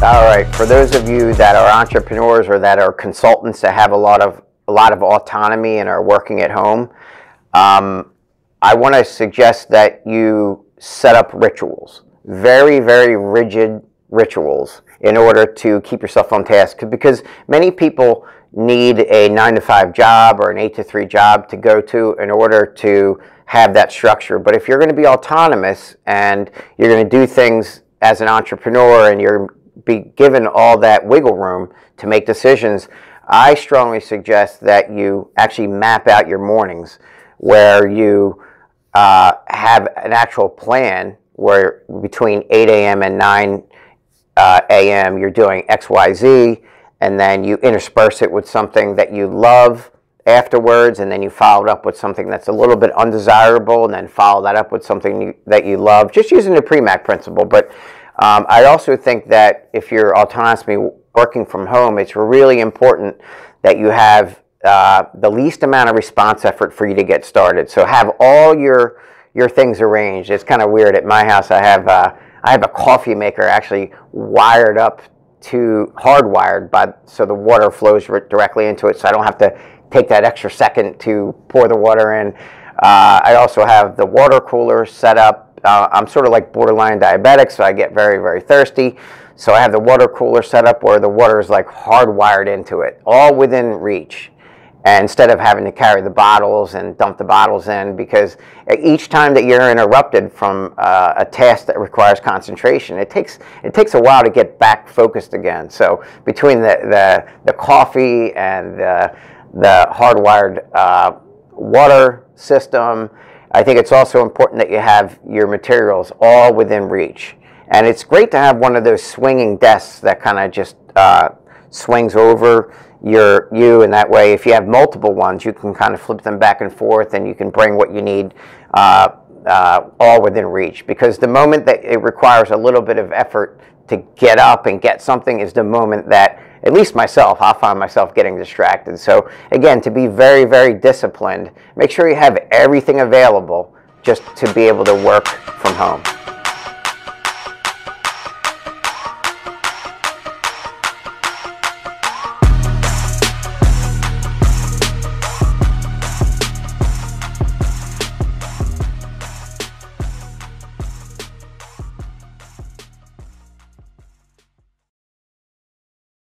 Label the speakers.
Speaker 1: All right, for those of you that are entrepreneurs or that are consultants that have a lot of autonomy and are working at home, I want to suggest that you set up rituals, very, very rigid rituals, in order to keep yourself on task. Because many people need a 9-to-5 job or an 8-to-3 job to go to in order to have that structure. But if you're going to be autonomous and you're going to do things as an entrepreneur and you're be given all that wiggle room to make decisions, I strongly suggest that you actually map out your mornings, where you have an actual plan where between 8 a.m. and 9 a.m. you're doing X, Y, Z, and then you intersperse it with something that you love afterwards, and then you follow it up with something that's a little bit undesirable, and then follow that up with something that you love, just using the PREMAC principle. But I also think that if you're autonomously working from home, it's really important that you have the least amount of response effort for you to get started. So have all your things arranged. It's kind of weird. At my house, I have a coffee maker actually wired up to hardwired, so the water flows directly into it, so I don't have to take that extra second to pour the water in. I also have the water cooler set up. I'm sort of like borderline diabetic, so I get very, very thirsty. So I have the water cooler set up where the water is like hardwired into it, all within reach. And instead of having to carry the bottles and dump the bottles in, because each time that you're interrupted from a task that requires concentration, it takes a while to get back focused again. So between the coffee and the hardwired water system, I think it's also important that you have your materials all within reach. And it's great to have one of those swinging desks that kind of just swings over you, and that way if you have multiple ones, you can kind of flip them back and forth, and you can bring what you need all within reach. Because the moment that it requires a little bit of effort to get up and get something is the moment that, at least myself, I'll find myself getting distracted. So again, to be very, very disciplined, make sure you have everything available just to be able to work from home.